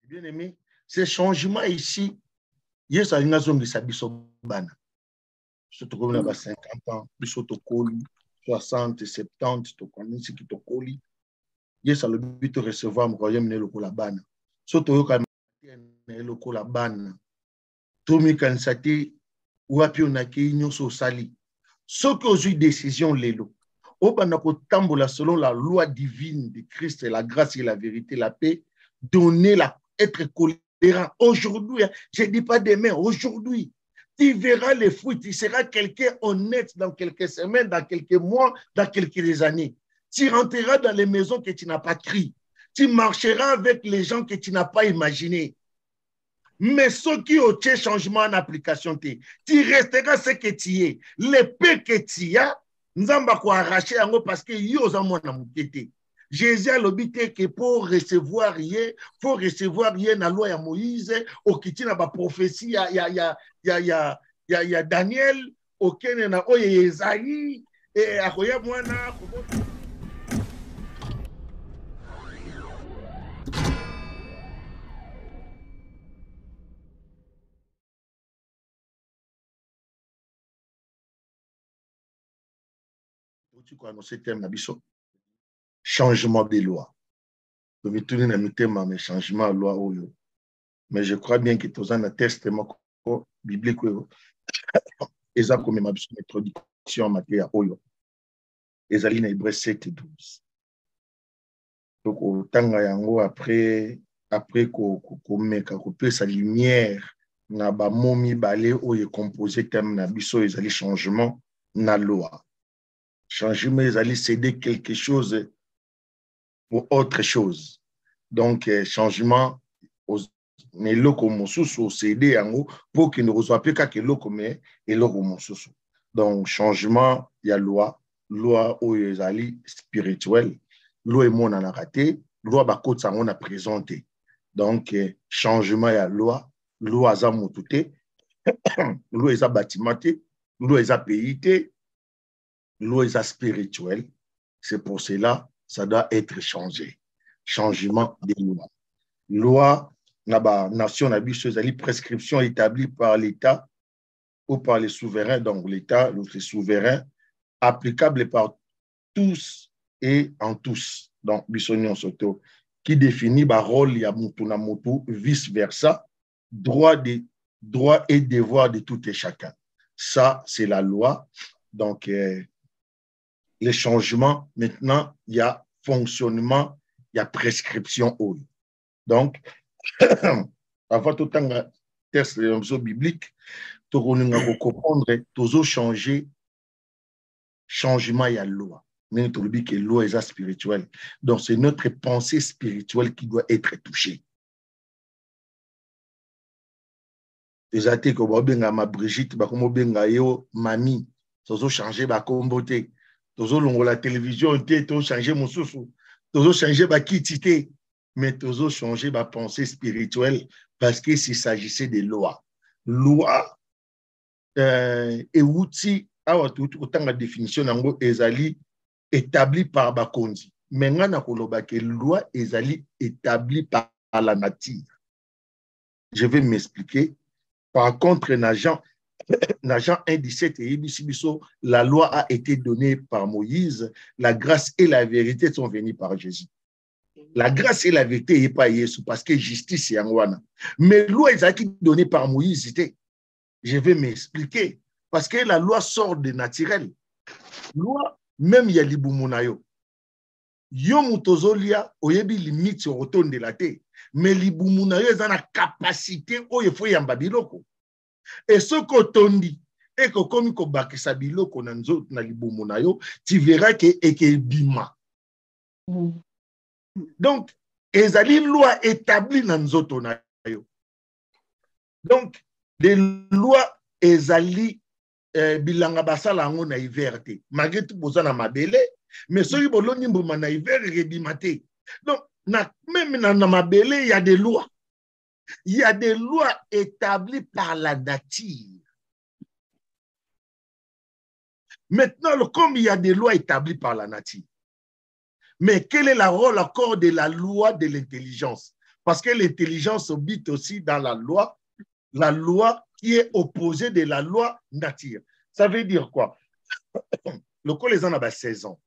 Bien aimé, ces changements ici, il y a une zone qui s'habille sur Bana. Surtout comme on a 50 ans, plus autocolis, 60, 70, tu connais ce qui te colis. Il y a le but de recevoir le royaume de la Bana. Surtout quand la Bana. Tout le monde sait ou a pu on a qui sur sali. Ce que j'ai décision l'élo. Au banako tambola selon la loi divine de Christ, la grâce et la vérité, la paix, donner la être colérant aujourd'hui. Je ne dis pas demain, aujourd'hui. Tu verras les fruits, tu seras quelqu'un honnête dans quelques semaines, dans quelques mois, dans quelques années. Tu rentreras dans les maisons que tu n'as pas crié. Tu marcheras avec les gens que tu n'as pas imaginés. Mais ceux qui ont un changement en application, tu resteras ce que tu es. L'épée que tu as, nous allons arracher parce que yo Jésus a l'obité que pour recevoir rien, il faut recevoir rien dans la loi de Moïse, au qui tient la prophétie, il y a Daniel, auquel il y a Esaïe, et à quoi moi changement des lois. Mais changement de loi. Mais je crois bien que tous un testament biblique et ça comme ma introduction en matière oyo. Et ça lit Hébreux 7 et 12. Donc au tanga yango après qu'on meka qu'on peut sa lumière na ba momi balé oyo composé comme na biso et ça changement na loi. Changement ils allaient céder quelque chose pour autre chose. Donc, changement, mais loko mosusu céder yango pour qu'il ne reçoive plus qu'à loko mais et loko mosusu. Donc, changement, il y a loi au yezali spirituel, loi est mon a raté, loi ba côte ça on a présenté. Donc, changement, il y a loi za motute, loi za bâtimenté, loi za payité, loi za spirituel. C'est pour cela ça doit être changé. Changement des lois. Loi, la nation a une prescription établie par l'État ou par les souverains, donc l'État, les souverains, applicable par tous et en tous. Donc, Bissonion Soto, qui définit le rôle de Mutu, vice-versa, droit et devoir de tout et chacun. Ça, c'est la loi. Donc, les changements, maintenant, il y a fonctionnement, il y a prescription. Donc, avant tout le test biblique, tu vas comprendre, tu vas changer, changement, il y a la loi. Mais tu dis que la loi est spirituelle. Donc, c'est notre pensée spirituelle qui doit être touchée. Les athées comme ma Brigitte, comme mamie, tu vas changer ma comboté. Tu vas la télévision, tu vas changer mon souffle. Tu vas changer ma kitité. Mais tu vas changer ma pensée spirituelle parce que s'il s'agissait des lois. Loi et outils, autant la définition ezali établi par Bakonzi. Maintenant, la loi ezali établie par la nature. Je vais m'expliquer. Par contre, Najan 1,17 et Ibissibiso, la loi a été donnée par Moïse, la grâce et la vérité sont venues par Jésus. La grâce et la vérité n'est pas Jésus parce que justice est en wana. Mais la loi est donnée par Moïse. Je vais m'expliquer. Parce que la loi sort de naturel. Loi, même il y a l'ibumunayo. Yo mutozolia, oyebi limite sur retourne de la terre. Mais l'ibumunayo, ils ont la capacité, il faut y en babiloko. Et ce qu'on dit, et que comme il y a sa biloko na l'ibumunayo, tu verras que bima. Donc, ezali loi établie dans nzoto na yo. Donc, les lois ezali bilanga basala ngo na hiver te. Malgré tout boza na mabele, mais soki boloni mbuma na hiver rebima te. Donc, même na mabele, il y a des lois. Il y a des lois établies par la nature. Maintenant, comme il y a des lois établies par la nature, mais quel est le rôle encore de la loi de l'intelligence? Parce que l'intelligence habite aussi dans la loi qui est opposée de la loi nature. Ça veut dire quoi? Le coup, les gens ont 16 ans.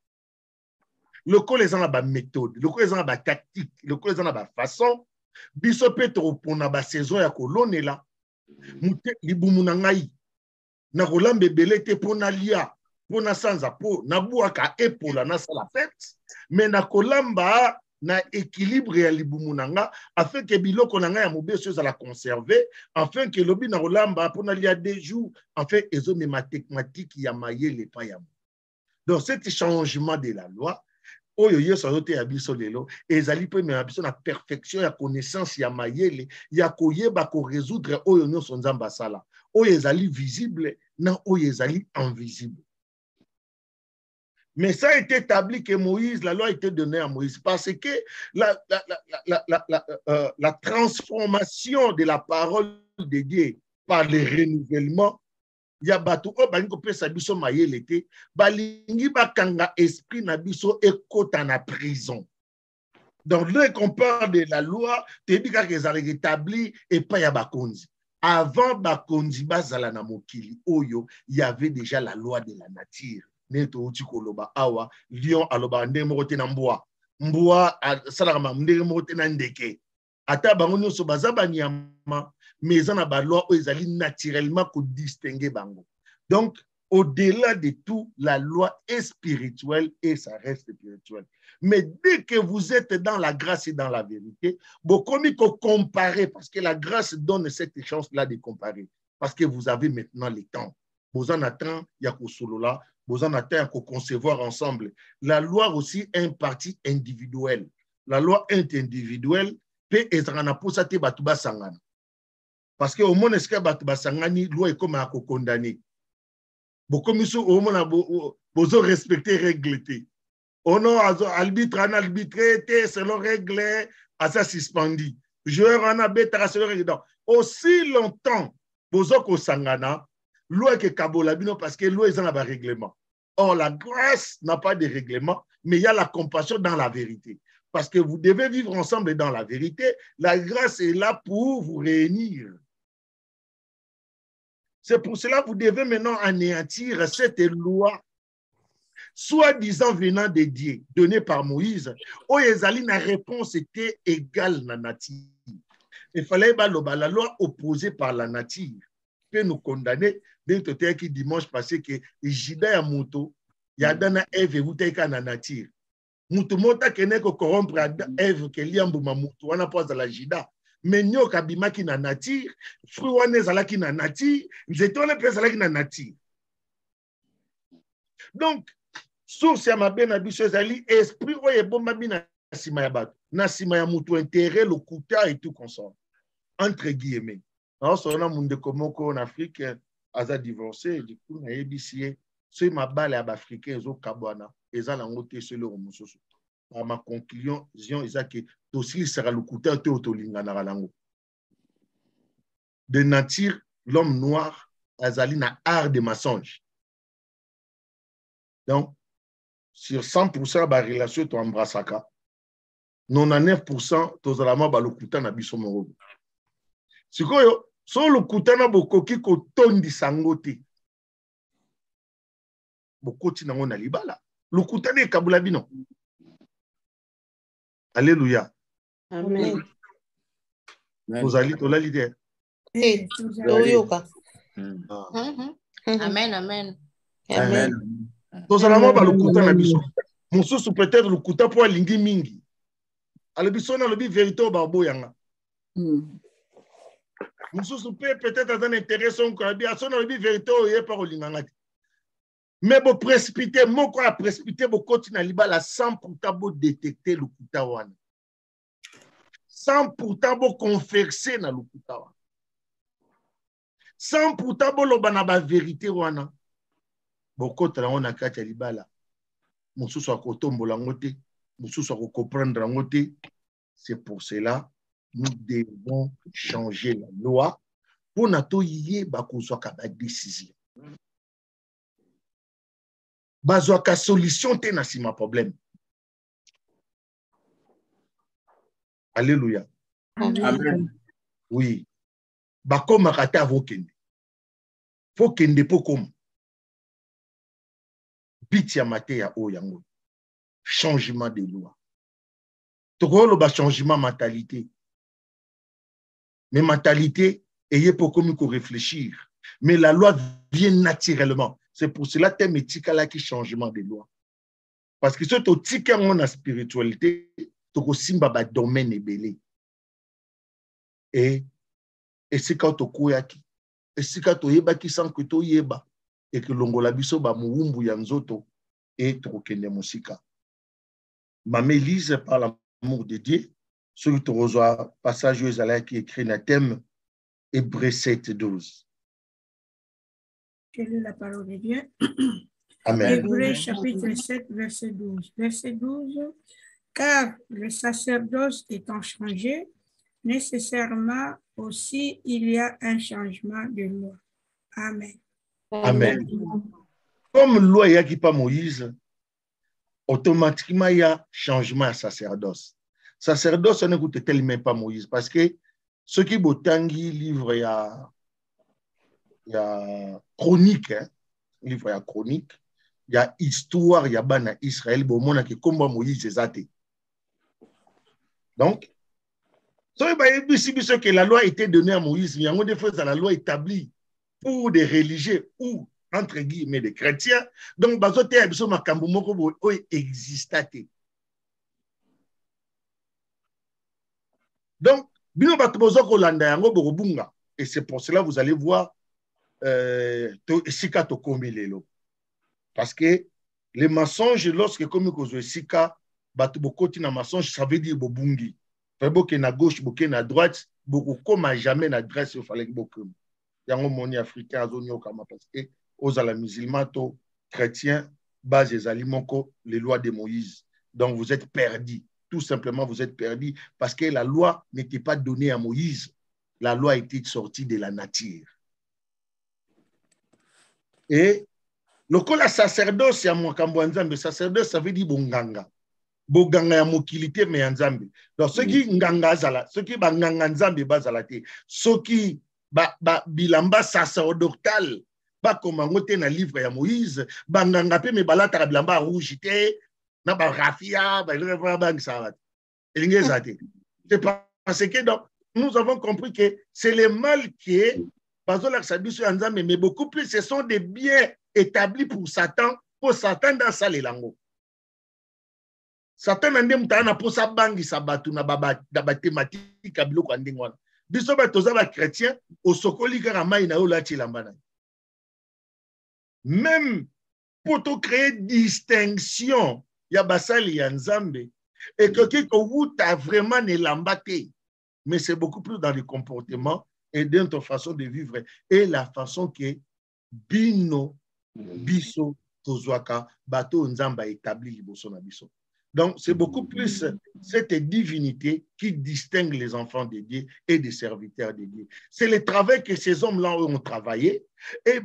Le coup, les gens ont méthode. Le coup, les gens ont tactique. Le coup, les gens ont façon. Biso petro pour na saison ya kolone la. Mute libumu na ngai. Na kolambe belete pour na lia. Pour na sanza pour na buaka epola na sala fête. Mais na kolamba na équilibre ya libumu na nga afin que biloko na nga ya mobeso za la conserver afin que lobi na kolamba pour na lia 2 jours afin ezo me mathématique ya mayele pa ya. Donc cet changement de la loi oyo yeso azote ya biso lelo ezali pe me biso na perfection ya connaissance ya mayele ya koyeba ko résoudre oyo nyonso nzamba sala oyo ezali visible na oyo ezali invisible. Mais ça a été établi que Moïse, la loi a été donnée à Moïse parce que la transformation de la parole de Dieu par le renouvellement, il y a bateau, bango pesa biso mayele te, balingi bakanga esprit na biso ekota na prison. Donc, dès qu'on parle de la loi, tu dis qu'ils ont rétabli et pas ya bakonzi. Avant bakonzi bazala na mokili oyo, il y avait déjà la loi de la nature. Neto uti koloba awa, lion aloba ndenge moko te na mbwa. Mbwa salaka ndenge moko te na ndeke. Ata bango nyonso baza banyama, mais eza na ba loi oyo ezali naturellement ko distinguer bango. Donc, au-delà de tout, la loi est spirituelle et ça reste spirituel. Mais dès que vous êtes dans la grâce et dans la vérité, vous commis que comparer, parce que la grâce donne cette chance-là de comparer, parce que vous avez maintenant le temps. Vous en attendez, il y a là, vous en attendez à concevoir ensemble. La loi aussi est une partie individuelle. La loi est individuelle, peut être en apostate batuba sangana. Parce que au moins, est-ce que batuba sangani, loi est comme à condamner. Beaucoup de au moins, vous respectez règles. On a arbitre en arbitré, selon règles, à ça suspendu. Joueur en abétara selon règles. Aussi longtemps, vous avez sangana, loi que Kabolabino parce que loi est dans le règlement. Or, la grâce n'a pas de règlement, mais il y a la compassion dans la vérité. Parce que vous devez vivre ensemble dans la vérité. La grâce est là pour vous réunir. C'est pour cela que vous devez maintenant anéantir cette loi, soi-disant venant de Dieu, donnée par Moïse, où la réponse était égale à la nature. Il fallait que la loi opposée par la nature peut nous condamner. Qui dimanche passé que Jida ya moto, ya dana Eve vuteka na nature. Mutu mota kene ko corrompre Eve ke liambuma mutu wana poza la Jida. Mais nyoka bimaki na nature, fruit wana ezalaki na nature, nzete wana pe ezalaki na nature. Donc, source ya mabe na biso ezali esprit oyo ebomba bina sima ya bato, na sima ya mutu intérêt, le kuta et tout consort. Entre guillemets. Alors, on a monde komoko en Afrique aza divorcé, du coup, na yebisie, ce mabale à Africain zo kabwana, eza la ngote selo mususu. Par ma conclusion, eza que aussi sera le kuta te otolinga na lango. De nature, l'homme noir azali na art de mensonge. Donc, sur 100% de la relation, tu embrasses 99% tozalama balokuta na biso morobo. Sikoyo, so lokuta na bokoki ko tondi sangote. Bokoti na ngona libala. Lokuta ne kabula bino. Alléluia. Amen. Tozali tola l'idée. Eh, oyoka. Amen, amen. Amen. Tozalama balokuta na biso. Mosusu peut-être lokuta po alingi mingi. Alobiso na lobi vérité o babo yanga. Mosusu peut-être dans intérêt son kabi a son lobi vérité o ye par olinganga. Mais bo précipiter moko a précipiter bo koti na libala sans pourtant bo détecter lokuta wana. Sans pourtant bo confesser na lokuta wana. Sans pourtant bo loba na ba vérité wana. Bo kota na wana kati ya libala. Mosusu akotombola ngote, mosusu akocomprendre ngote. C'est pour cela nous devons changer la loi pour nato yé bakozwa ka ba décision. Bazwa ka solution te na sima problème. Alléluia. Amen. Oui. Bakoma kata vokende. Fokende pokoma. Biti ya mate ya o yango. Changement de loi. Tokolo ba changement mentalité. Mais mentalité, ayez pour comme réfléchir. Mais la loi vient naturellement. C'est pour cela que tu as qui changement de loi. Parce que si tu as la spiritualité, tu as aussi un domaine belé. Et c'est quand tu as et c'est quand tu as qui sans que tu aies et que l'ongola biso ba muumbu ya nzoto et tu as musika. Ma Mélise par l'amour de Dieu, sur le passage qui écrit dans le thème Hébreux 7, 12. Je lis la parole de Dieu. Amen. Hébreux chapitre 7, verset 12. Verset 12. Car le sacerdoce étant changé, nécessairement aussi il y a un changement de loi. Amen. Amen. Comme loi y a qui pas Moïse, automatiquement il y a changement à sacerdoce. Sacerdoce ne coûte tellement pas Moïse parce que ceux qui botangi livre il y a chronique, hein, livre il y a chronique, il y a histoire, il y a bana Israël, bon mon qui combat Moïse ezate. Donc que la loi était donnée à Moïse, il y a des fois la loi établie pour des religieux ou entre guillemets des chrétiens. Donc bazote ya biso makambo moko bo existate. Donc bino bato bozo kolanda yango bokobunga et c'est pour cela vous allez voir sika to komelelo. Parce que les mensonges lorsque comme kozo sika bato bokoti na mensonge ça veut dire bobungi. Boke na gauche, boke na droite, beaucoup comme jamais na adresse il fallait beaucoup. Yango moni africain azonyo kama parce que aux ala musulmans to chrétiens base des alimoko les lois de Moïse. Donc vous êtes perdus. Tout simplement vous êtes perdus parce que la loi n'était pas donnée à Moïse. La loi était sortie de la nature. Et le la sacerdoce ya mwakambo nzambe, sacerdoce ça veut dire bonganga. Boganga ya mokilité mais nzambe. Donc ceux qui nganga zala, ceux qui ba nganga nzambe bazala te, ceux qui ba bilamba sacerdotal ba komangote na livre ya Moïse, ba nganga pe me balata bilamba rouge te, na ba rafia, ba ba sabat. C'est parce que donc nous avons compris que c'est le mal qui est bazola sabiso nzambe mais beaucoup plus ce sont des biens établis pour Satan dans ça les langues. Satan ande mutana pour sa bangi sabatu na ba thématique à biloko ndingwana. Biso ba toza ba chrétien au sokoli kaka mai na ola chilambana. Même pour te créer distinction ya basali ya nzambe et que kiko wuta vraiment ne lambate. Mais c'est beaucoup plus dans le comportement et dans ta façon de vivre et la façon que bino biso tozwaka bato nzamba établi liboso na biso. Donc, c'est beaucoup plus cette divinité qui distingue les enfants de Dieu et des serviteurs de Dieu. C'est le travail que ces hommes-là ont travaillé. Et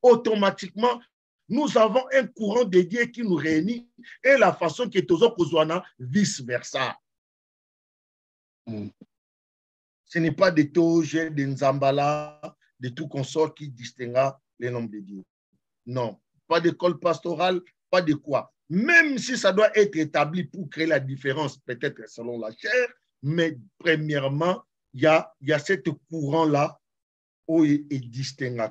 automatiquement, nous avons un courant de Dieu qui nous réunit et la façon que tous autres vice-versa. Ce n'est pas des toges, des nzambala, de tout consort qui distinguera les noms de Dieu. Non, pas d'école pastorale, pas de quoi. Même si ça doit être établi pour créer la différence, peut-être selon la chair, mais premièrement, il y a ce courant-là où il est distingué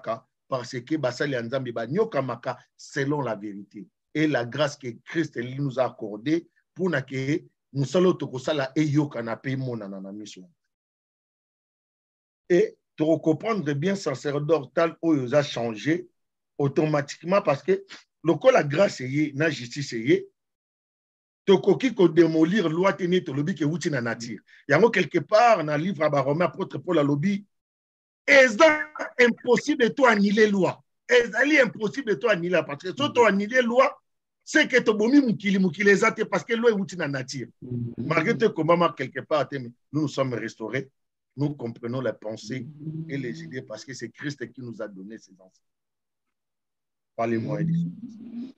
parce que Basali Nzambe ba nyokamaka selon la vérité et la grâce que Christ nous a accordée pour que nous solo tokosala eyoka na pe monana na mission. Et pour comprendre bien sacerdotal où il a changé automatiquement parce que la grâce est la justice est tokoki ko démolir loi tenir to lobby ke wuti na nature. Yango quelque part dans le livre à Romains apôtre Paul a lobby est impossible de toi annuler loi. Est impossible de toi annuler parce que si tu annuler loi c'est que to bomi mukili ezate parce que loi wuti na nature. Malgré que comment quelque part nous sommes restaurés, nous comprenons les pensées et les idées parce que c'est Christ qui nous a donné ces enseignements. Par les moyens.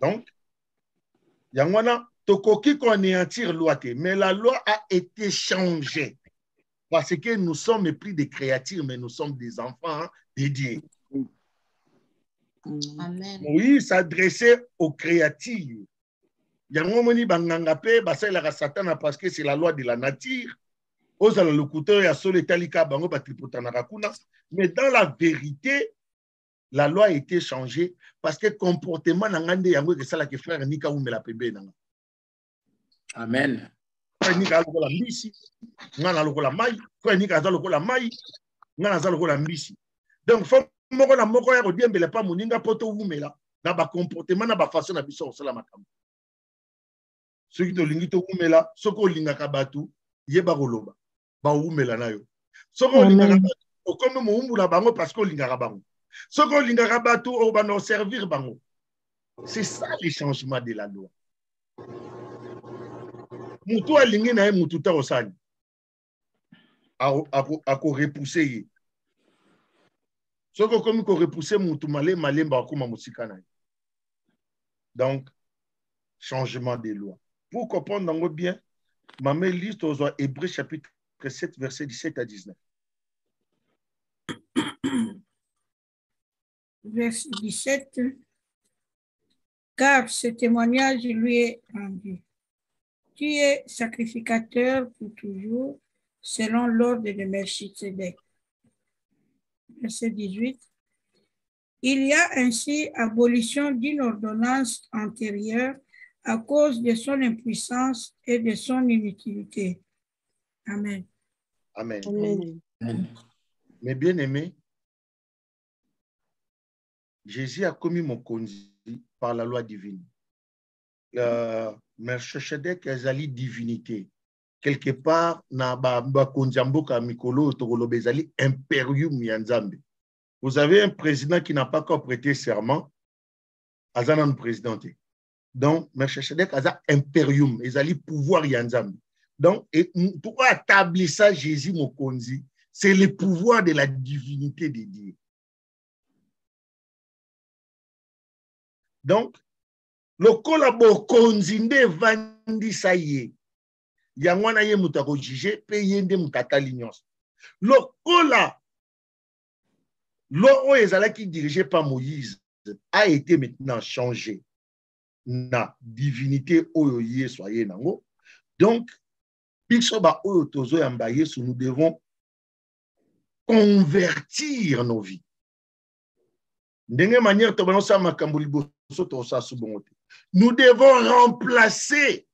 Donc, Yangwana, tokoki qu'on anéantir loi, mais la loi a été changée. Parce que nous sommes pris des créatures, mais nous sommes des enfants dédiés. Amen. Oui, s'adresser aux créatures. Yango moni banganga pe basai la Satan parce que c'est la loi de la nature. Ozala le couteau ya solo talika bango batripotana rakuna. Mais dans la vérité, la loi a été changée parce que comportement nangande yango que ça la que frère nika umela pebe nanga. Amen. Frère nika lokola mbisi, ngana lokola mai, frère nika za lokola mai, ngana za lokola mbisi. Donc faut moko na moko ya kodiembele pa moninga poto umela na ba comportement na ba façon na biso osala makambo. Ceux qui te lingi to umela, soko lingaka batu, yeba koloba, ba umela na yo. Soko lingaka batu, okome mo umula bango parce que lingaka bango. Soko lingaka batu, o ba no servir bango. C'est ça le changement de la loi. Mutu alingi na ye mutu ta osani. Ako repousser ye. Soko komi ko repousser mutu malé ba kuma musika na ye. Donc changement des lois. Pour comprendre bien, ma mère liste aux Hébreux chapitre 7, verset 17 à 19. Verset 17. Car ce témoignage lui est rendu. Tu es sacrificateur pour toujours, selon l'ordre de Melchisedec. Verset 18. Il y a ainsi abolition d'une ordonnance antérieure à cause de son impuissance et de son inutilité. Amen. Amen. Amen. Mais bien aimé, Jésus a commis mon conduit par la loi divine. Melchisedec ezali divinité. Quelque part, na ba konjamboka mikolo tokolobe ezali imperium ya Nzambe. Vous avez un président qui n'a pas encore prêté serment, azanan présidenté. Donc, Melchisedec a imperium, ezali pouvoir ya Nzambe. Donc, pour établir ça, Jésus Mokonzi, c'est le pouvoir de la divinité de Dieu. Donc, le kolabo konzi nde vandi sa ye. Yangwana ye mutako jige, pe yende mutatali nyonso. Le kola, l'eau qui dirigé par Moïse a été maintenant changé. Na divinité oyoye soye nango. Donc, nous devons convertir nos vies. Nous devons remplacer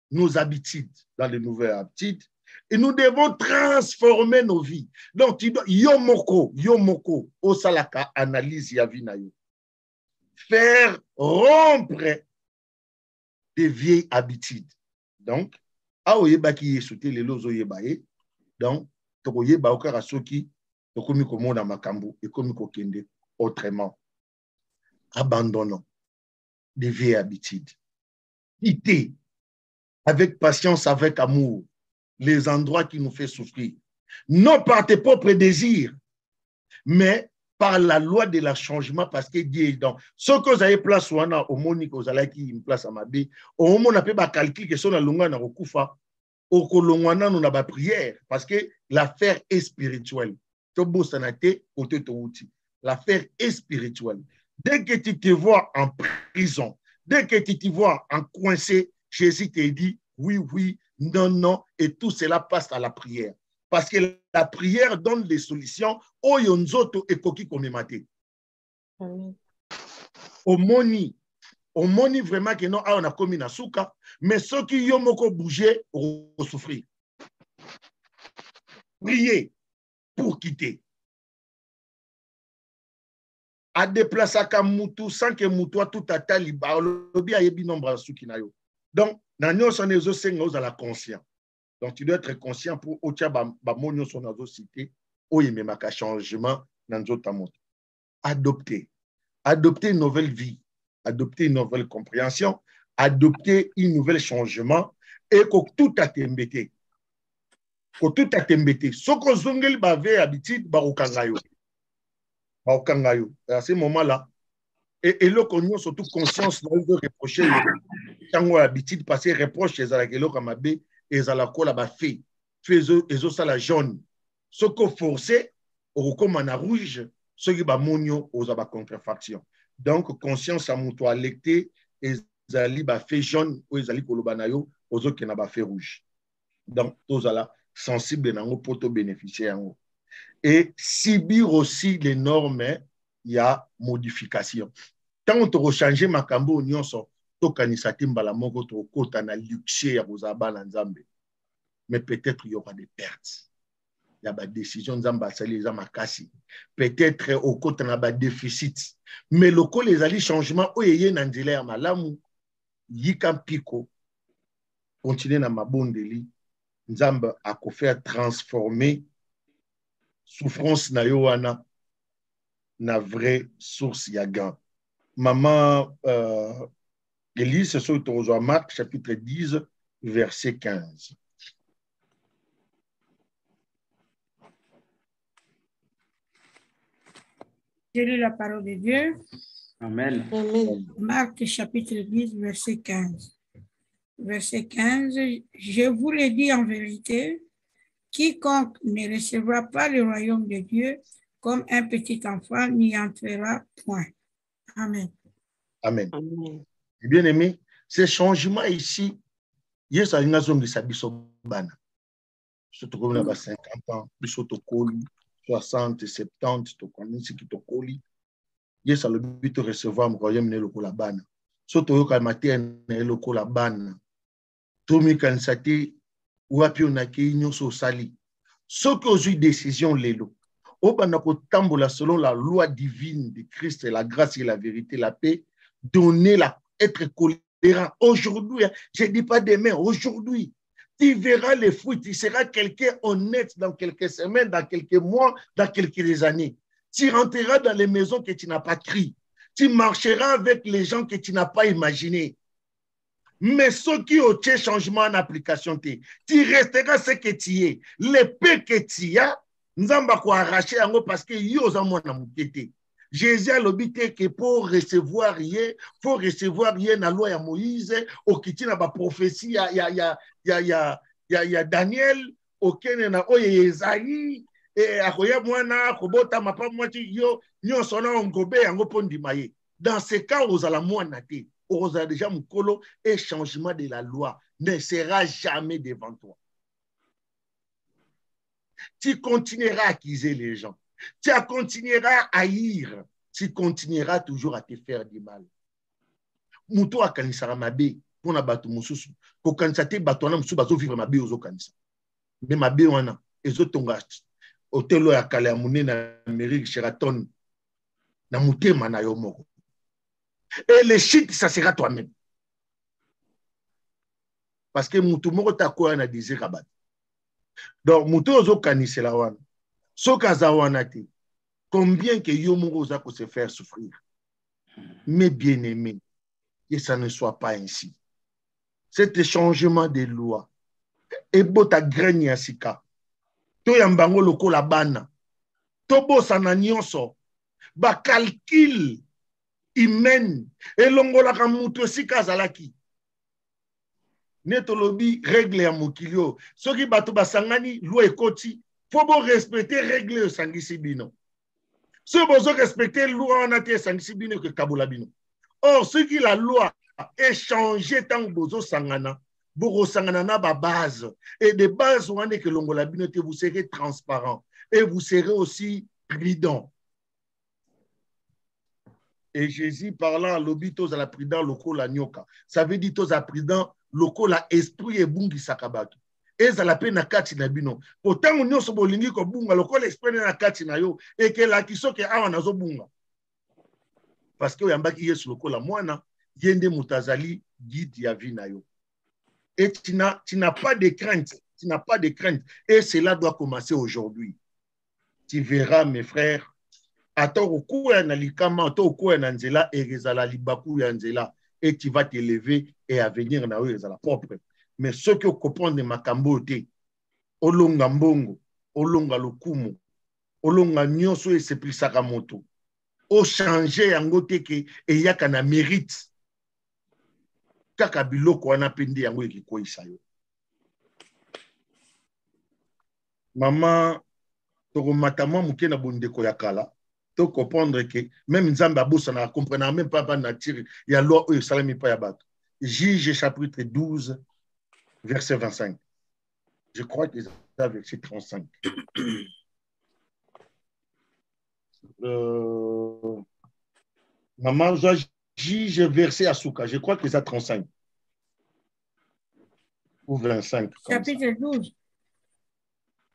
nos habitudes dans les nouvelles habitudes et nous devons transformer nos vies. Donc, yomoko, osalaka analyse yavinayo. Faire rompre des vieilles habitudes. Donc, aoyeba ki yesote les lozo yebaye. Donc, tokoyeba okara soki tokomi komona makambo et komi kokende autrement. Abandonnons des vieilles habitudes. Quittez avec patience, avec amour, les endroits qui nous font souffrir. Non par tes propres désirs, mais par la loi de la changement, parce que Dieu est dans. Ce que vous avez place au monique, vous avez qui une place à ma vie, au moment où on a pas calcul que son alunga na okufa, au kolongwana nous n'a pas prière, parce que l'affaire est spirituelle. L'affaire est spirituelle. Dès que tu te vois en prison, dès que tu te vois en coincé, Jésus te dit oui, oui, non, non, et tout cela passe à la prière. Parce que la prière donne des solutions au yonzoto et koki komemate. Au moni vraiment que non, on a commis na souka, mais ceux qui yomoko bouger au souffrir. Priez pour quitter. A déplacer à Moutou sans que Moutou tout à taliba, lobby a yebi nombre soukinayo. Donc, nous sommes à la conscience. Donc, tu dois être conscient pour Ocha Bamonio son azo cité, Oyememaka changement dans notre monde. Adopter. Adopter une nouvelle vie. Adopter une nouvelle compréhension. Adopter un nouvel changement. Et que tout a été embêté. Que tout a été embêté. Ce que Zongel avait habitude, Barukangayo. À ce moment-là, et le qu'on surtout conscience de reprocher tango l'habitude passer reproche ezalaka eloko mabe ezala kola ba fait ezosala jaune soko forcé okokoma na rouge soki bamonio oza ba contrefaction donc conscience ya moto alecté ezali ba fait jaune ou ezali koloba na yo ozokena ba fait rouge donc tozala sensible nango po to bénéficier yango et subir aussi les normes il y a modification tant on te changer makambo nyonso to kanisa timbala moko to kota na luxe ya kozaba na nzambe mais peut-être il y aura des pertes il y a des décisions nzamba sali za makasi peut-être au kota na ba déficit mais loko les ali changement oyeye na nzela ya malamu yika piko continuer na mabondeli nzamba a ko faire transformer souffrance na yo wana na vraie source ya gain. Maman Élise, c'est sur Marc chapitre 10 verset 15. Je lis la parole de Dieu. Amen. Amen. Marc chapitre 10 verset 15. Verset 15, je vous le dis en vérité, quiconque ne recevra pas le royaume de Dieu comme un petit enfant n'y entrera point. Amen. Amen. Amen. Bien aimé, ces changements ici, yes, a une zone de sabiso bana. Surtout comme on a 50 ans, plus autocoli, 60, 70, to connais ce qui to coli. Yes, a le but de recevoir le royaume ne loko la bana. Surtout yo kalmate ne loko la bana. Tomi kansati wapi onaki nyoso sali. Ce que j'ai décision lelo. Tambola selon la loi divine de Christ, la grâce et la vérité, la paix, être colérant. Aujourd'hui, je ne dis pas demain, aujourd'hui, tu verras les fruits, tu seras quelqu'un honnête dans quelques semaines, dans quelques mois, dans quelques années. Tu rentreras dans les maisons que tu n'as pas crié. Tu marcheras avec les gens que tu n'as pas imaginés. Mais ceux qui ont fait changement en application, tu resteras ce que tu es. L'épée que tu as, nzamba ko arracher yango parce que yo za mwana mukete. Jésus a l'obité que pour recevoir rien, faut recevoir rien na loi ya Moïse, okiti na ba prophétie ya Daniel, okene na oye Esaïe et akoya mwana kobota mapa mwati yo nyonso na ngobe yango pondima ye. Dans ce cas ozala mwana te, ozala déjà mukolo et changement de la loi ne sera jamais devant toi. Tu continueras à accuser les gens. Tu continueras à haïr. Tu continueras toujours à te faire du mal. Muto akanisara mabe pona batu mususu. Ko kanisate batu wana mususu bazo vivre mabe ozo kanisa. Mais mabe wana ezo tonga hôtel ya kale ya munene na Amérique Sheraton na mutema na yo moko. Et le shit ça sera toi-même. Parce que mutu moko takoya na désir abat. Donc, muto ozo kanisela wana. Sokaza wana te. Combien que yomo oza ko se faire souffrir. Mais bien aimé, que ça ne soit pas ainsi. Cet changement de loi. Et bota graine ya sika. To yambango loko la bana. To bosa na nyonso. Ba calcul humain. Et longola ka muto sika zalaki. Netolobi règle ya mokilio soki bato basangani loi ekoti faut bon respecter règle sangisi bino so bozo respecter loi on a te sangisi bino que kabula bino or ce qui la loi est changé tant bozo sangana boro sangana na ba base et de base on est que longola bino te vous serez transparent et vous serez aussi prudent. Et Jésus parlant à l'obitos à la prudent loko la nyoka ça veut dire tos à prudent loko la esprit et bungi sakabatu. Eza la pe na kati na bino. Pourtant on nyonso bolingi ko bunga loko l'esprit na kati na yo et que la kiso ke awa nazo bunga. Parce que yambaki Yesu loko la mwana yende mutazali guide ya vie na yo. Et tu n'as pas de crainte, tu n'as pas de crainte et cela doit commencer aujourd'hui. Tu verras mes frères ato okuya na likama ato okuya na nzela ezala libaku ya nzela. Et tu vas t'élever et à venir na eux à la propre. Mais ceux qui comprennent de makambo te, olonga mbongo, olonga lokumu, olonga nyonso et c'est plus sakamoto. O changer yango te ke e yaka na mérite. kaka biloko wana pende yango ekikoyisa yo. Mama tokomatama muke na bondeko ya kala to comprendre que même Nzambe abosa na comprendre même pas nature ya loi oyo salami pa ya bato. Juge chapitre 12 verset 25. Je crois que c'est verset 35. Maman, juge verset à Souka. Je crois que c'est 35. Ou 25. Chapitre 12.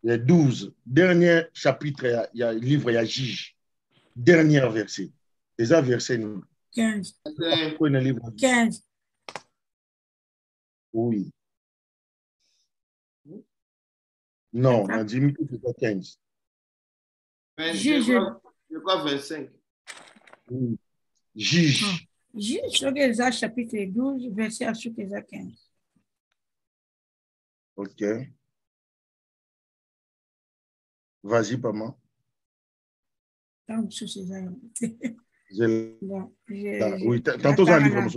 Le 12. Dernier chapitre, il y a le livre, il y a juge. Dernier verset. C'est ça verset 15. 15. Oui. Non, on dit que c'est 15. Je crois 25. Oui. Juge. Juge, c'est chapitre 12, verset à 15. Ok. Vas-y, maman. Oui, tantôt un livre.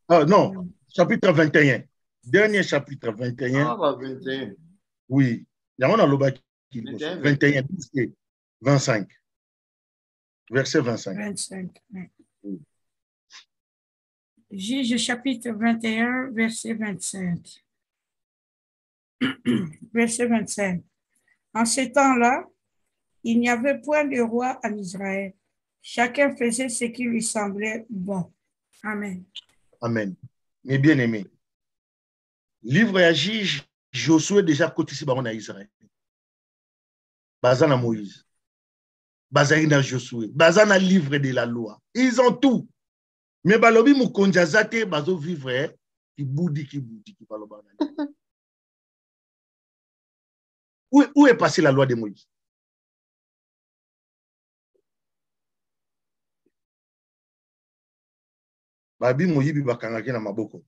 Ah non, chapitre 21. Dernier chapitre 21. Ah, bah 21. Oui. Il y a un loba qui 21, 25. Verset 25. 25. Oui. Juge chapitre 21, verset 25. Verset 25. En ce temps-là, il n'y avait point de roi en Israël. Chacun faisait ce qui lui semblait bon. Amen. Amen. Mes bien-aimés, livre à Juge, Josué déjà cotisé en Israël. Bazana Moïse. Bazana Josué. Bazana livre de la loi. Ils ont tout. Mais balobi mukonjazate bazo vivre qui boudi qui baloba. Où est passée la loi de Moïse? Babi Moïbi bakangaki na maboko.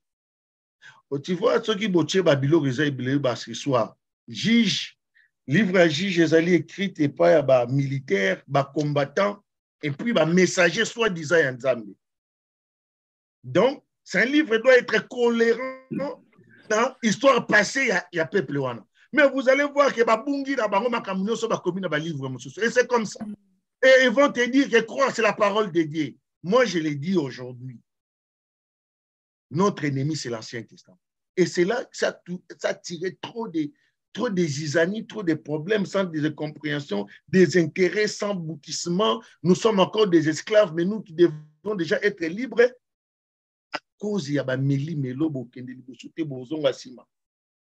Tu vois ceux qui boche babilo reza ibile ce soir. Juge, livre à juge ezali écrit et pas ba militaire, ba combattant et puis ba messager soi-disant ya Nzambe. Donc, c'est un livre qui doit être cohérent dans l'histoire passée il y a peuple wana. Mais vous allez voir que babungi na bango makamnyo so ba commune ba livre mususu. Et c'est comme ça. Et ils vont te dire que croire c'est la parole de Dieu. Moi je l'ai dit aujourd'hui. Notre ennemi, c'est l'Ancien Testament. Et c'est là que ça a tiré trop de zizanie, trop de problèmes, sans des incompréhensions, des intérêts sans aboutissement. Nous sommes encore des esclaves, mais nous qui devons déjà être libres à cause de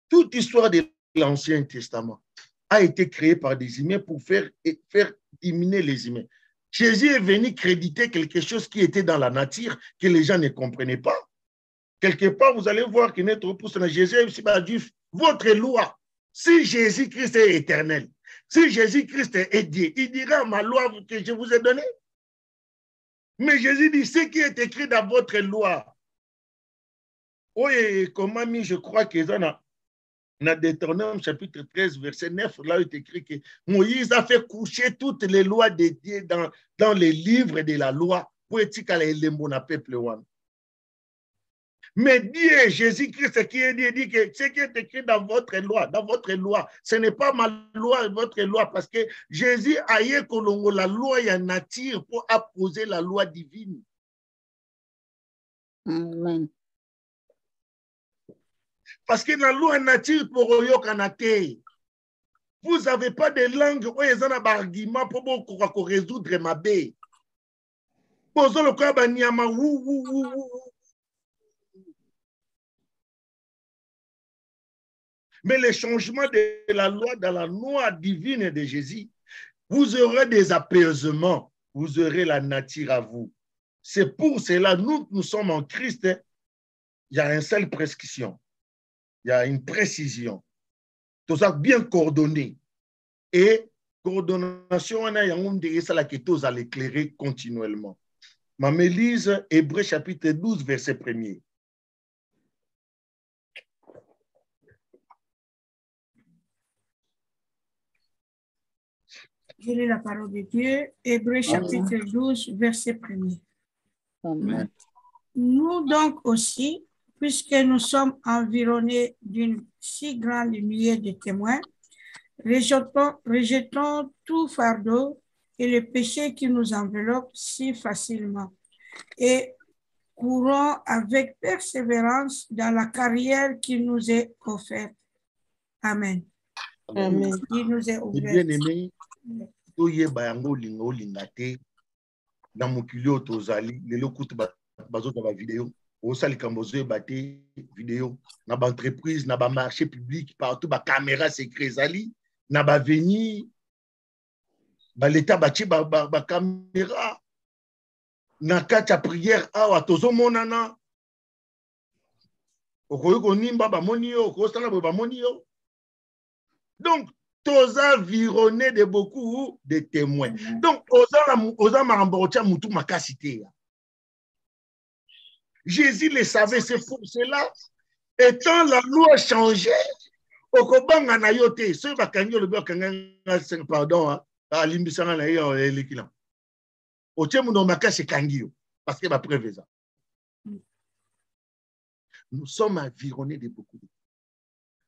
toute histoire de l'Ancien Testament a été créée par des humains pour faire diminuer les humains. Jésus est venu créditer quelque chose qui était dans la nature que les gens ne comprenaient pas. Quelque part, vous allez voir que notre pousse dans Jésus, votre loi, si Jésus-Christ est éternel, si Jésus-Christ est Dieu, il dira ma loi que je vous ai donnée. Mais Jésus dit ce qui est écrit dans votre loi. Oui, comment je crois que dans Deutéronome chapitre 13, verset 9, là il est écrit que Moïse a fait coucher toutes les lois de Dieu dans les livres de la loi pour éthiquer les peuple. Mais Dieu, Jésus-Christ, qui est dit que ce qui est écrit dans votre loi, ce n'est pas ma loi, votre loi, parce que Jésus a eu la loi et nature pour apposer la loi divine. Amen. Parce que la loi nature pour Oyokanate, vous n'avez pas de langue où ils ont un argument pour résoudre ma baie. Posons le cas Banyama, mais le changement de la loi dans la loi divine de Jésus, vous aurez des apaisements, vous aurez la nature à vous. C'est pour cela, nous sommes en Christ, il y a une seule prescription, il y a une précision. Tout ça bien coordonné. Et coordination, on a à l'éclairer continuellement. Ma Mélise, Hébreux chapitre 12, verset 1er. Je lis la parole de Dieu, Hébreux chapitre 12, verset 1er. Amen. Nous donc aussi, puisque nous sommes environnés d'une si grande nuée de témoins, rejetons tout fardeau et le péché qui nous enveloppe si facilement et courons avec persévérance dans la carrière qui nous est offerte. Amen. Amen. Qui nous est ouverte. Bien-aimé, toyeba yango olinga te na mokili oyo tozali lelo kutu bazota ba vidéo osalika bozoyeba te vidéo na ba entreprise na ba marché public partout ba caméra secret ezali na ba venir ba leta batie ba caméra na kati ya prière awa tozomonana okoyi konimba bamoni yo okosala boye bamoni yo. Donc tous environnés de beaucoup de témoins. Donc oza marambotia mutu makasité. Jésus le savait, c'est pour cela étant la loi changée okobanga na yote so bakangi le bakanga pardon alimbisanga na yo elekila otie mundo makasi kangi yo parce que ba preuve ça. Nous sommes environnés de beaucoup.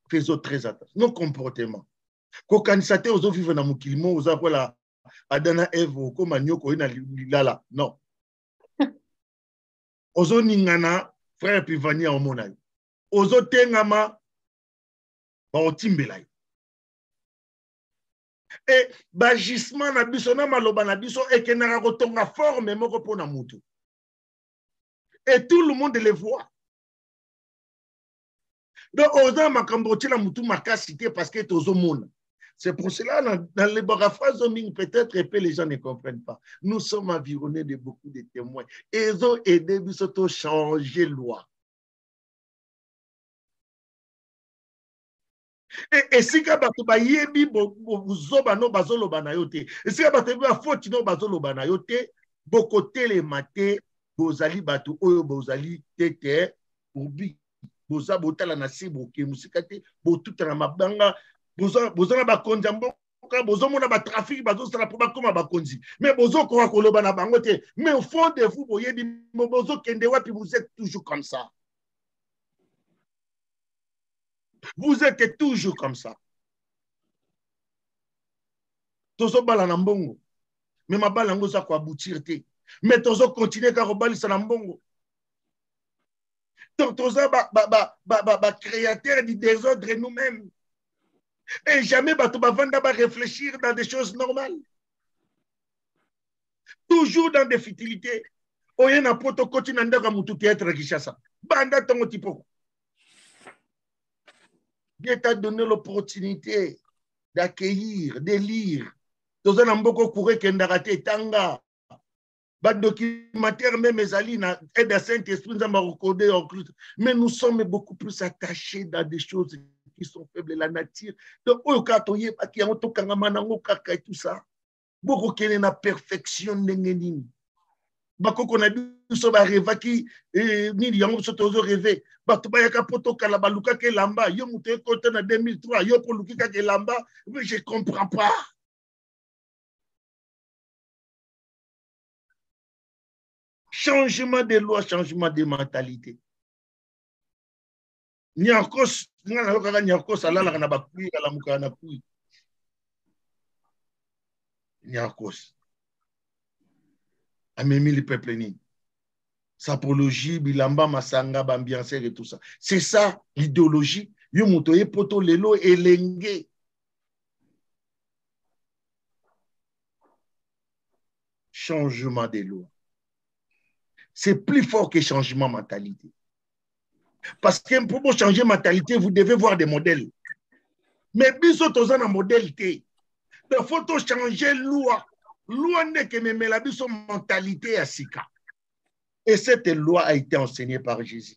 Faisons très attention. Nos comportements. Quand kanisa te ozo vivre na mokili mo oza kola Adana Eve ko manyoko ina lilala. Non. Ozo ningana frère Pivani a omona. Ozo tengama ba otimbela. Et bagisement na biso na maloba na biso ekenaka kotonga forme moko pona mutu. Et tout le monde le voit. Donc, oza makambo tila mutu makasité parce que tozo mona. C'est pour cela, dans les paraphrases, peut-être que les gens ne comprennent pas. Nous sommes environnés de beaucoup de témoins. Et ils ont aidé à changer la loi. Et si vous avez dit que vous avez si vous avez beaucoup télématé, vous allez battre, vous allez tête, vous allez battre la nasi, vous allez tout la mabanga. Bozana bakonzi mboka bozomona ba trafic bazosala po bakoma bakonzi mais bozokoka koloba na bango te mais au fond de vous boyebi bozokende wapi vous êtes toujours comme ça. Vous êtes toujours comme ça. Tozo bala na mbongo mais mabala ngo za ko aboutir te mais tozo continuer ka robalisa na mbongo. Tozo ba créateur du désordre nous-mêmes. Et jamais bato bavanda ba réfléchir dans des choses normales. Toujours dans des futilités. Oye na poto koti na ndaka mutu théâtre Kinshasa. Banda tongo tipoko. Dieu t'a donné l'opportunité d'accueillir, de lire. Toza na mboko kure kendarate tanga. Ba documentaire même ezali na aide à Saint-Esprit nzamba recordé en Christ. Mais nous sommes beaucoup plus attachés dans des choses qui sont faibles, la nature. Donc, au cas où il y a tout ça, beaucoup qui na perfection n'engeni. Bako qu'on a vu sur la rêve qui ni yango sotozo rêver. Bato ba yaka poto kala baluka ke lamba. Yo muté côté na 2003. Yo pour luka ke lamba. Mais je comprends pas. Changement de loi, changement de mentalité. Nyakos ngana lokaka nyakos alala kana bakui kala mukana kui nyakos amemi le peuple ni sapologie bilamba masanga bambianceur et tout ça. C'est ça l'idéologie yo moto ye poto lelo elenge. Changement des lois, c'est plus fort que changement de mentalité. Parce que pour changer de mentalité, vous devez voir des modèles. Mais biso tozana modèle té. Il faut changer loi. Loi n'est que même la biso mentalité à sika. Et cette loi a été enseignée par Jésus.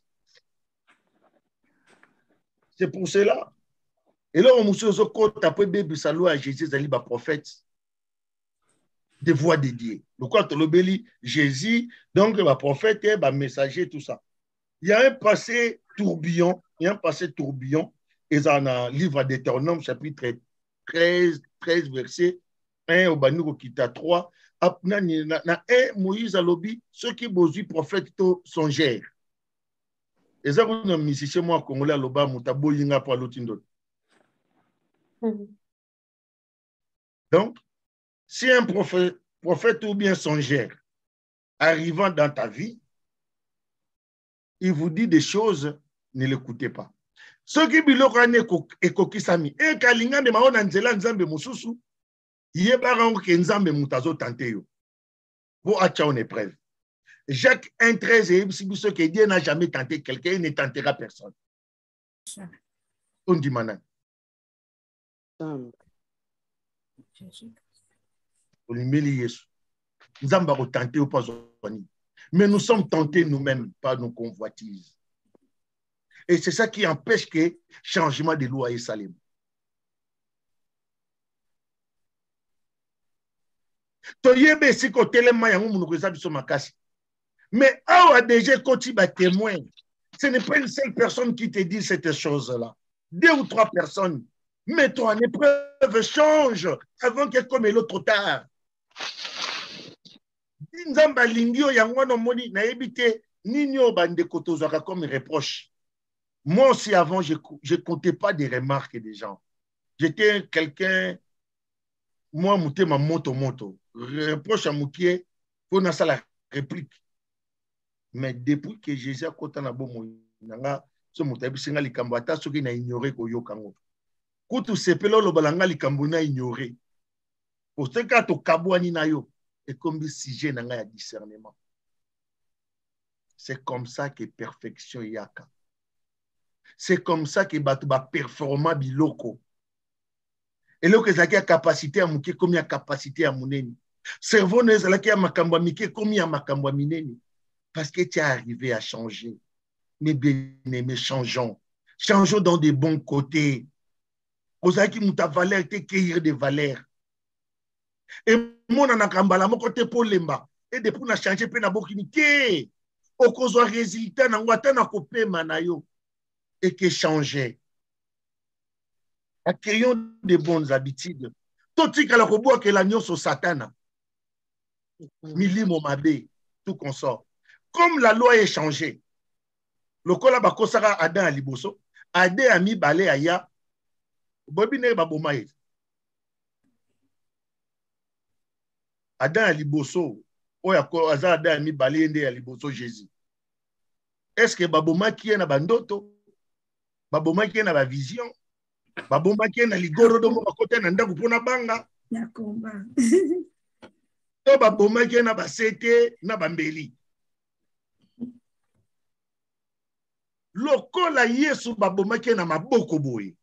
C'est pour cela. Et là, on monsieur Zoko après bébé sa loi à Jésus, il ba prophète. Des voix dédiées. Donc quand on l'obélit Jésus, donc le prophète, le messager, tout ça. Il y a un passé tourbillon, et dans le livre d'Éternome, chapitre 13, verset 1 au Banou Kita 3, Moïse a lobby, ceux qui bosu prophète songèrent. Et ça, vous avez musicien, moi, congolais, l'oba, moutabo, yinga, pour l'otindo. Donc, si un prophète ou bien songeur arrivant dans ta vie, il vous dit des choses, ne l'écoutez pas. Ce qui biloko ane ekokisami, e kalinga de maona nzela nzambe mususu, yebara ke nzambe mutazo tante yo. Bo acha on épreuve. Jacques 1,13 et ce que Dieu n'a jamais tenté quelqu'un, il ne tentera personne. On dit maintenant. Mais nous sommes tentés nous-mêmes par nos convoitises. Et c'est ça qui empêche que changement de loi et Salem. Mais a déjà témoin. Ce n'est pas une seule personne qui te dit cette chose-là. 2 ou 3 personnes. Mets-toi en épreuve, change avant que comme l'autre tard. Comme reproche. Moi aussi, avant, je ne comptais pas des remarques des gens. J'étais quelqu'un, moi, mouté ma moto. Reproche à Moukier, pour na la réplique. Mais depuis que Jésus a côté na bon nanga, ce moutabi singa likambata, ce qui n'a ignoré koyo kango. Koutou sepelo lo balanga likambo na ignoré. Pour ce cas, to kabouani na yo, et comme sujet nanga ya discernement. C'est comme ça que perfection yaka. C'est comme ça que batuba performa biloko. Et là que zaki a capacité à mouké comme il a capacité à mouneni. Cerveau ne zaki a makamba mike comme il a makamba mineni. Parce que tu es arrivé à changer. Mes bien-aimés, changeons. Changeons dans des bons côtés. Ozaki mouta valeur te cueillir des valeurs. Et mon anakambala mon côté pour lemba. Et depuis on a changé pe na bokini ke. Okozwa résultat na ngwata na kopé manayo. Et que changer. Accueillons de bonnes habitudes. Toti kala kobo ke la nyonso satana. Milimo mabe, tout consort. Comme la loi est changée, le kola bakosara Adam aliboso, Adam a mis balé aya, bobine babomaye. Adam aliboso, oya ko aza Adam a mis balé ende aliboso Jésus. Est-ce que baboma qui est na bandoto, baboma qui est na ba vision, baboma qui est na ligoro do mo kote na ndaku pona banga, ya komba. To baboma qui est na ba sete na bambeli. Lokola Yesu babomaki na maboko boye.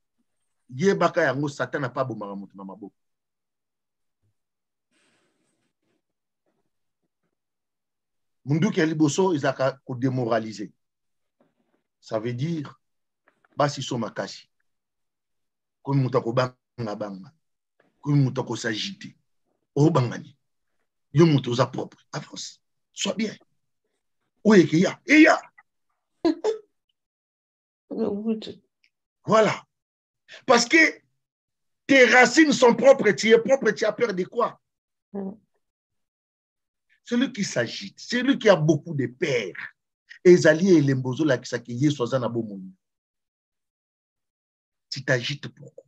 Yebaka yango Satan n'a pas bomaka mutu na maboko. Mundu ki liboso izaka ko démoraliser. Ça veut dire basi so makasi. Ko mutu ko banga banga. Ko mutu ko s'agiter. O bangani. Yo mutu za propre. Avance. Sois bien. Oye ki ya. Et ya. Voilà. Parce que tes racines sont propres, tu es propre, tu as peur de quoi? Celui qui s'agite, celui qui a beaucoup de peur. Ezali et l'embozo la kisaki soit un abomoni. Tu t'agites pourquoi?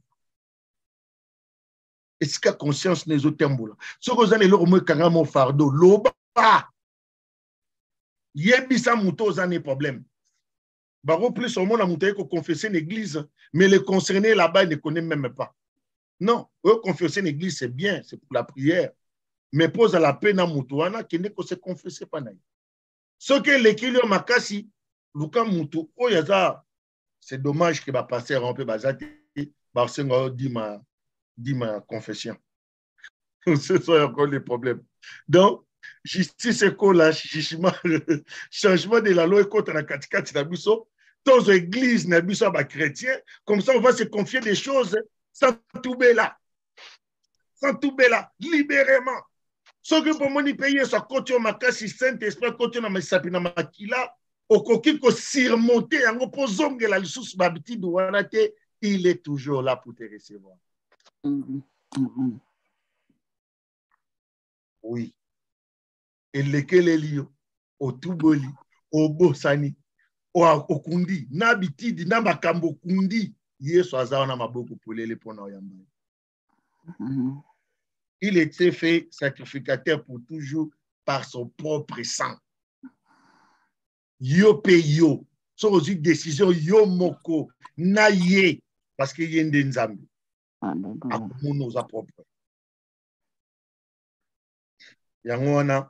Est-ce que conscience n'est autre tembola? Ce que vous allez leur me carrément fardeau, l'oba. Yebisa mouto zane problème. Baro plus au monde a monté qu'on confesser l'église, mais les concernés là-bas ne connaissent même pas. Non, eux confesser l'église c'est bien, c'est pour la prière. Mais pose à la peine à Moutouana qui n'est que se confesser pas naï. Ce que l'équilibre makasi, Luka Moutou, oh yaza, c'est dommage que va passer un peu bazati, Barsengo dit ma confession. Ce sont encore les problèmes. Donc, justice et changement de la loi contre la katikati nabiso, dans l'église nabiso ba chrétien, comme ça on va se confier des choses sans tout là. Sans tout là, libérément. Ce que pour mon pays, ça continue ma casse, Saint-Esprit continue ma sapina makila, au coquille ko surmonter en opposant que la licence babiti douanate, il est toujours là pour te recevoir. Oui. Et lesquels est lié au Touboli, au Bossani, okundi na bitidi na makambo kundi Yesu aza na maboko polele pona oyamba. Il était fait sacrificateur pour toujours par son propre sang. Yo pe yo. So une décision yo moko na ye parce que yende nzambe. Akumu za propre. Yango wana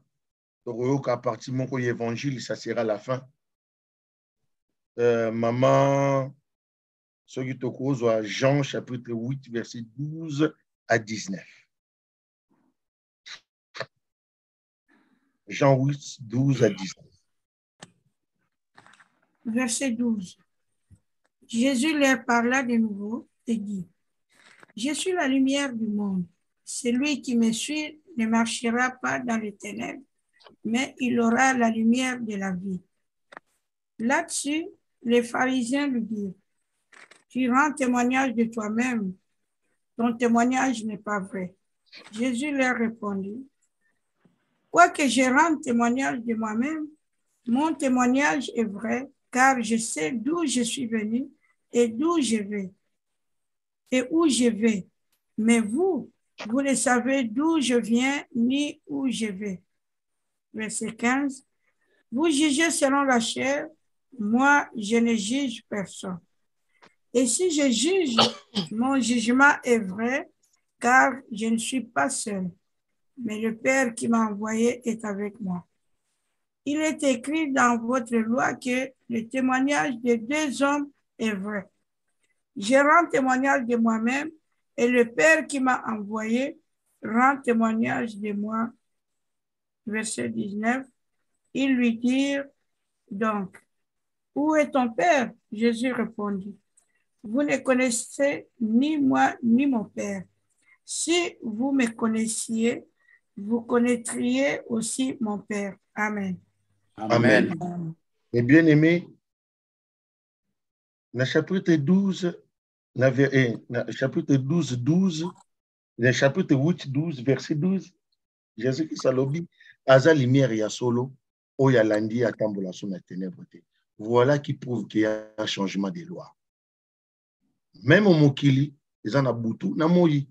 tokoyoka parti moko évangile, ça sera la fin. Maman soki tokozwa Jean chapitre 8 verset 12 à 19. Jean 8, 12 à 19. Verset 12. Jésus leur parla de nouveau et dit, je suis la lumière du monde. Celui qui me suit ne marchera pas dans les ténèbres, mais il aura la lumière de la vie. Là-dessus, les pharisiens lui dirent, tu rends témoignage de toi-même, ton témoignage n'est pas vrai. Jésus leur répondit, quoique je rende témoignage de moi-même, mon témoignage est vrai, car je sais d'où je suis venu et d'où je vais et où je vais. Mais vous ne savez d'où je viens ni où je vais. Verset 15. Vous jugez selon la chair, moi je ne juge personne. Et si je juge, mon jugement est vrai, car je ne suis pas seul, mais le Père qui m'a envoyé est avec moi. Il est écrit dans votre loi que le témoignage de deux hommes est vrai. Je rends témoignage de moi-même et le Père qui m'a envoyé rend témoignage de moi. Verset 19. Ils lui dirent donc, où est ton Père? Jésus répondit, vous ne connaissez ni moi ni mon Père. Si vous me connaissiez, vous connaîtriez aussi mon Père. Amen. Amen. Mes bien-aimés, dans le chapitre 12, chapitre 12, 12, le chapitre 8, 12, verset 12, Jésus-Christ a lobi, aza lumière ya solo, oya landi atambola son na ténèbres. Voilà qui prouve qu'il y a un changement des lois. Même au mokili, ils en a boutou, na moyi.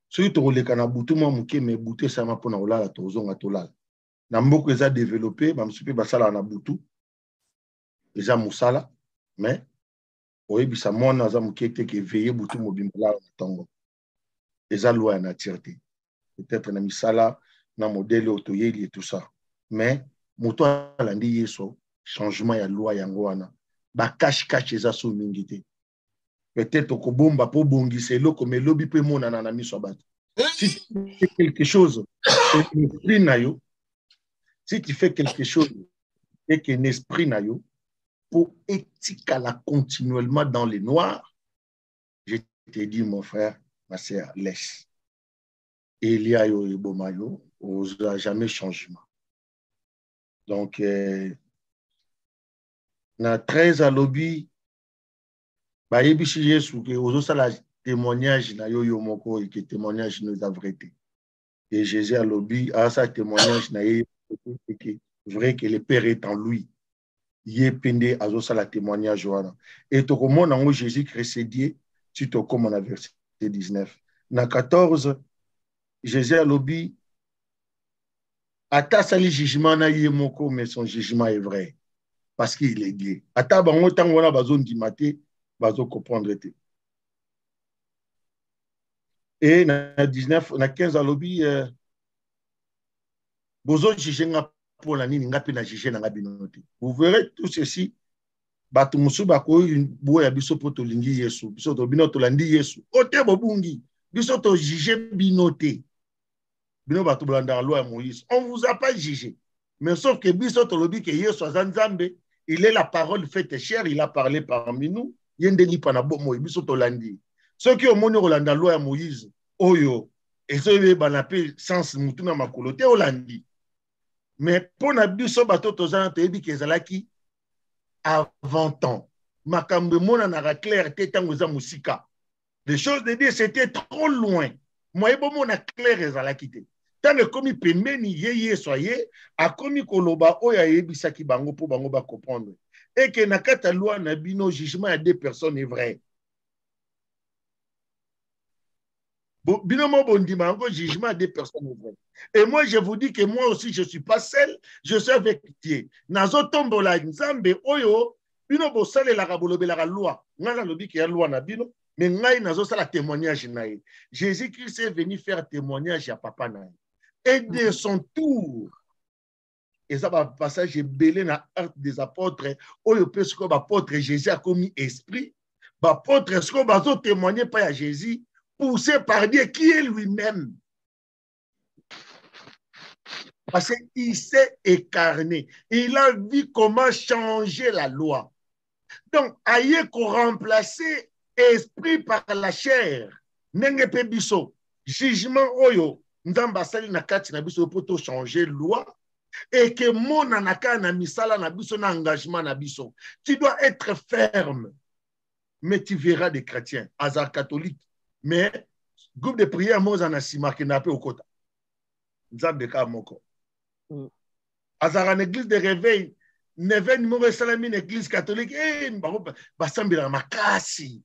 Ceux qui ont les canabutu, moi, mouké, mais bouté, ça m'a pour na olala, tozonga tolala. Na mboko ils ont développé, bah, m'supe basala na boutou, ils ont moussala, mais, oui, bisa mona, aza mouké, te ke veillé boutou, mobimala, tango. Ils ont loi na tirté. Peut-être na misala, na modèle autoyeli et tout ça. Mais, mouto alandi yeso, changement ya loi yangoana. Ba cache-cache, ils ont sous mingité. Peut-être au Kobomba pour bongise loko mais lobby peut mon ananami sobat. Si tu fais quelque chose si tu fais quelque chose et qu'un esprit nayo pour éthique à la continuellement dans les noirs, je te dis mon frère, ma sœur, laisse. Et il y a eu bomayo, on jamais changement. Donc na 13 à lobby. Bah, yebishi Yesu que aux autres la témoignage na yo yo moko et que témoignage nous a vérité. Et Jésus a lobby à sa témoignage na ye que vrai que le Père est en lui. Yé pende à autres la témoignage wana. Et to comment na Jésus Christ tu te comme on verset 19. Na 14 Jésus a lobby ata sali jugement na ye moko mais son jugement est vrai parce qu'il est gay. Ata bango tango na bazon di maté bazo comprendre. Et na 19, na 15 à lobby, bozo jijé pour la nini ngapi na jijé na ngabinote. Vous verrez tout ceci. Batu musu bako bo ya biso poto lingi Yesu, biso to binoto landi Yesu. Ote bobungi, biso to jijé binote. Bino batu blanda loi Moïse. On vous a pas jugé. Mais sauf que biso to lobby que Yesu azanzambe, il est la parole faite chère, il a parlé parmi nous. Yendeli panabo mo biso to landi. Ceux qui ont moni Rolanda loi ya Moïse, oyo, et ceux qui ont sens mutuna makolote Olandi. Mais pour na biso bato tozana tebi kezalaki avant temps. Makambe mona na clair tetango za musika. Les choses de Dieu c'était trop loin. Moi ebo mona clair ezalaki te. Tant que comme pembeni yeye soye, a komi koloba oya yebisaki bango po bango ba comprendre. et que na kata loi na bino jugement à 2 personnes est vrai. Bino mo bondima encore jugement à 2 personnes est vrai. Et moi je vous dis que moi aussi je suis pas seul, je suis avec Dieu. Nazo tombola nzambe oyo bino bo sale la kabolobela la loi. Ngala lobi ki ya loi na bino, mais ngai nazo sala témoignage na ye. Jésus-Christ est venu faire témoignage à papa na ye. Et de son tour, et ça va passage belé na Actes des apôtres, oyo pe ce que apôtre Jésus a commis esprit, apôtre ce que bazo témoigner pas à Jésus, poussé par Dieu qui est lui-même. Parce qu'il s'est écarné. Il a vu comment changer la loi. Donc, aïe qu'on remplacer esprit par la chair. Nenge pe biso. Jugement oyo. Ndamba sali na kati na biso pour changer loi. Et que mon anaka na misala na biso na engagement na biso. Tu dois être ferme. Mais tu verras des chrétiens, hasard catholique. Mais, groupe de prière, moi, j'en ai si marqué n'a pas au côté. Nzambe ka moko. Hasard en église de réveil, neve numéro salami, église catholique, eh, basambi la makasi.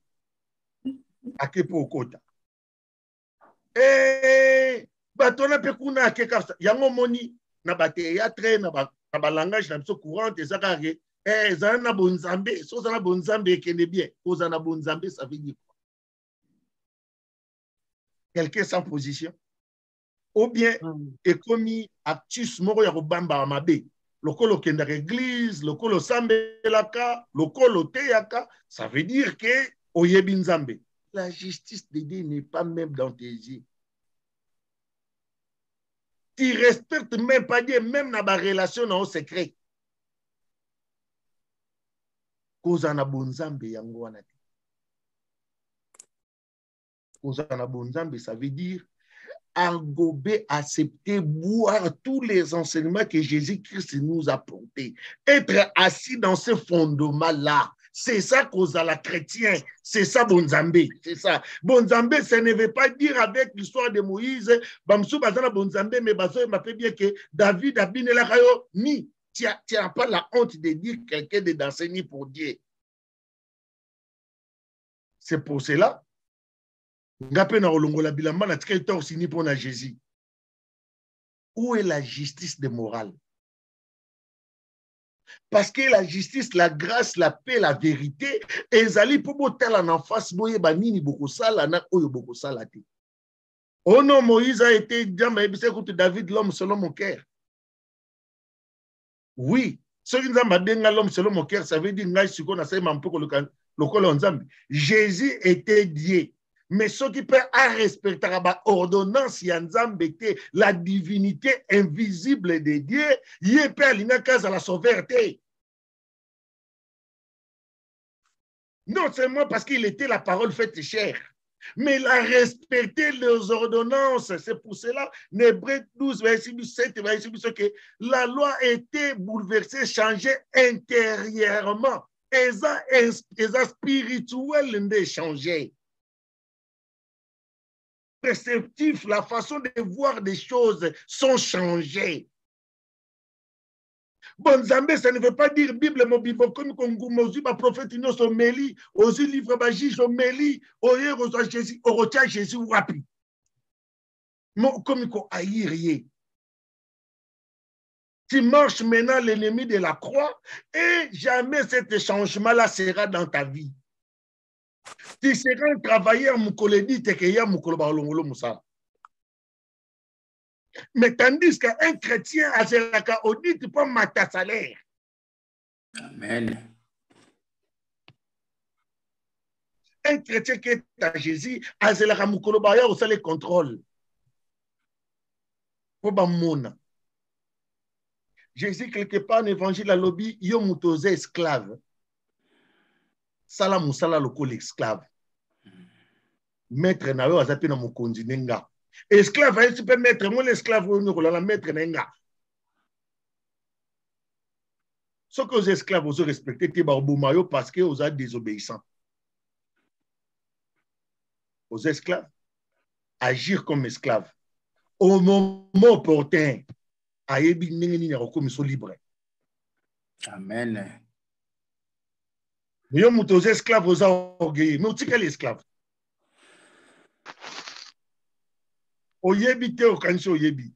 Ake po au côté. Eh, batona pe kuna ake kafsa. Yango moni, na ba théâtre, na ba langage, na biso courante, et ça carré. Eh, zana bonzambe, so zana bonzambe kende bien. Ko zana bonzambe, ça veut dire quoi? Quelqu'un sans position. Ou bien, et commis actus moro ya robamba amabe. Lokolo kenda église, lokolo sambelaka, lokolo teyaka, ça veut dire que oyebi nzambe. La justice de Dieu n'est pas même dans tes yeux. Tu respectes même pas Dieu, même dans la relation dans le secret. Kozana bonzambe yango wana. Kozana bonzambe, ça veut dire engober, accepter, boire tous les enseignements que Jésus-Christ nous a portés. Être assis dans ce fondement-là. C'est ça kozala chrétien. C'est ça bonzambe. C'est ça. Bonzambe, ça ne veut pas dire avec l'histoire de Moïse, Bamsou bazana bonzambe, mais bazo m'a fait bien que David a bien la rayo ni. Tu n'as pas la honte de dire quelqu'un d'enseigner pour Dieu. C'est pour cela. Jésus. Où est la justice de morale? Parce que la justice, la grâce, la paix, la vérité, ezali pour botel en face, boye banini beaucoup sala na oyo beaucoup salati. Oh non, Moïse a été dit, mais écoute David, l'homme selon mon cœur. Oui, ce qui nous a dit l'homme selon mon cœur, ça veut dire Jésus était Dieu. Mais ce qui peut respecter l'ordonnance, la divinité invisible de Dieu, il peut aller à la sauveté. Non seulement parce qu'il était la parole faite chair, mais il a respecté les ordonnances. C'est pour cela, Hébreux 12, verset 7, que la loi a été bouleversée, changée intérieurement. Et ça spirituel de changer. Perceptif, la façon de voir des choses sont changées. Bon, Zambé, ça ne veut pas dire Bible, mon Bible, comme Kongumozu, ma prophète, nous sommes mêlés, aux livres magiques, aux mêlés, aux Jésus, au retient Jésus, wapi. Non, comme il faut haïr. Tu marches maintenant l'ennemi de la croix et jamais cet changement-là sera dans ta vie. Tu seras un travailleur, mais tandis qu'un chrétien a dit tu peux mettre ta salaire. Amen. Un chrétien qui est à Jésus a le contrôle. Jésus, quelque part, en évangile à lobby, il y a esclave. Sala musala lokol esclave. Maître na yo azapi na mokonzi nenga. Esclave a tu peux mettre mon esclave ou la maître nenga. Ce que les esclaves ont respecté ti ba obumayo parce que vous êtes désobéissants. Aux esclaves agir comme esclaves. Au moment opportun, ayebi nengeni na komiso libre. Amen. Mais yo muto esclave aux orgueilleux. Mais où est-ce qu'elle est esclave? Oyebi te okanisi oyebi.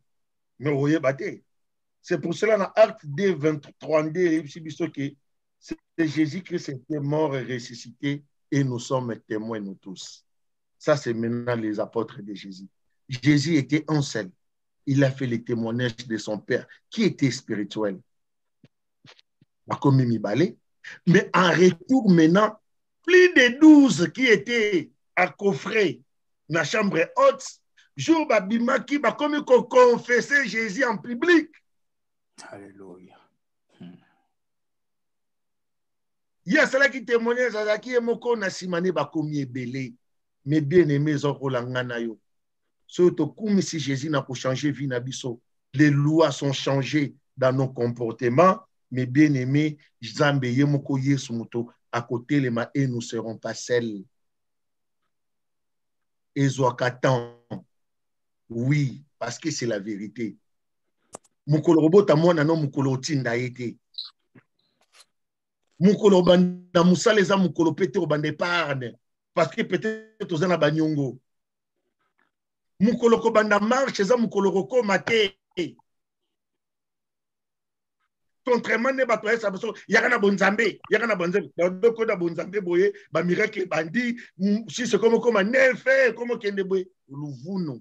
Mais oyebate. C'est pour cela dans Acte 2, 23, c'est Jésus-Christ était mort et ressuscité et nous sommes témoins, nous tous. Ça, c'est maintenant les apôtres de Jésus. Jésus était un seul. Il a fait les témoignages de son Père, qui était spirituel. Mais en retour maintenant, plus de 12 qui étaient accoffrés dans la chambre haute, jour babima qui va comme confesser Jésus en public. Alléluia. Il y a cela qui témoignait, Zazaki et Moko Nasimane Bakomi et Belé. Mais bien aimés, Zokolanganayo. Surtout, comme si Jésus n'a pas changé vie nabiso, les lois sont changées dans nos comportements. Mais bien aimés, Zambé Yemoko Yesumuto, à côté les mains, et nous ne serons pas seuls. Et Zoakatan, oui, parce que c'est la vérité. Mukolo robota mwana no mukolo tinda ete. Mukolo banda musaleza mukolo pete obande parne parce que peut-être ozana banyongo. Mukolo ko banda marche za mukolo roko mate. Contrairement ne bato esa baso yakana bonzambe doko da bonzambe boye ba miracle bandi si c'est comme nefe comme kende boye luvuno.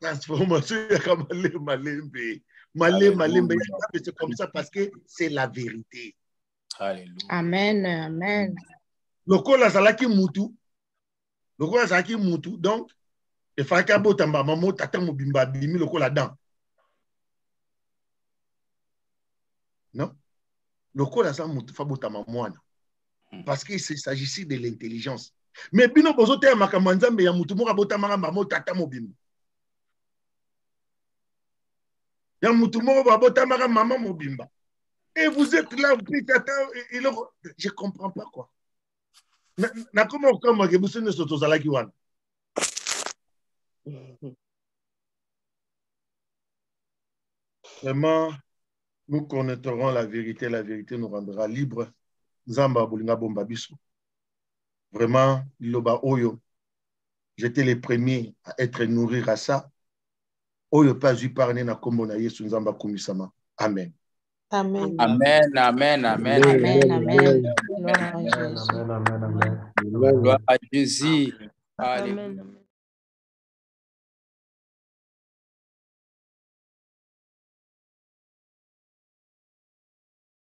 Transformation, c'est comme ça parce que c'est la vérité. Alléluia. Amen, amen. Le kola zalaki mutu, donc il fallait que botamba maman tata mobimba bimi le kola dan. Non, le kola za mutu fa botamba mwana parce qu'il s'agissait de l'intelligence. Mais bino bozote makamanzambe ya mutu mo botamba maman tata mobimba. Il y a maman mobimba. Et vous êtes là, je ne comprends pas quoi. Vraiment, nous connaîtrons la vérité nous rendra libres. Vraiment, j'étais le premier à être nourri à ça. Oyo pas eu parler na kombo na Yesu nzamba kumisama. Amen. Amen. Amen, amen, amen. Amen, amen. Amen, amen, amen. Gloire à Jésus. Alléluia. Amen.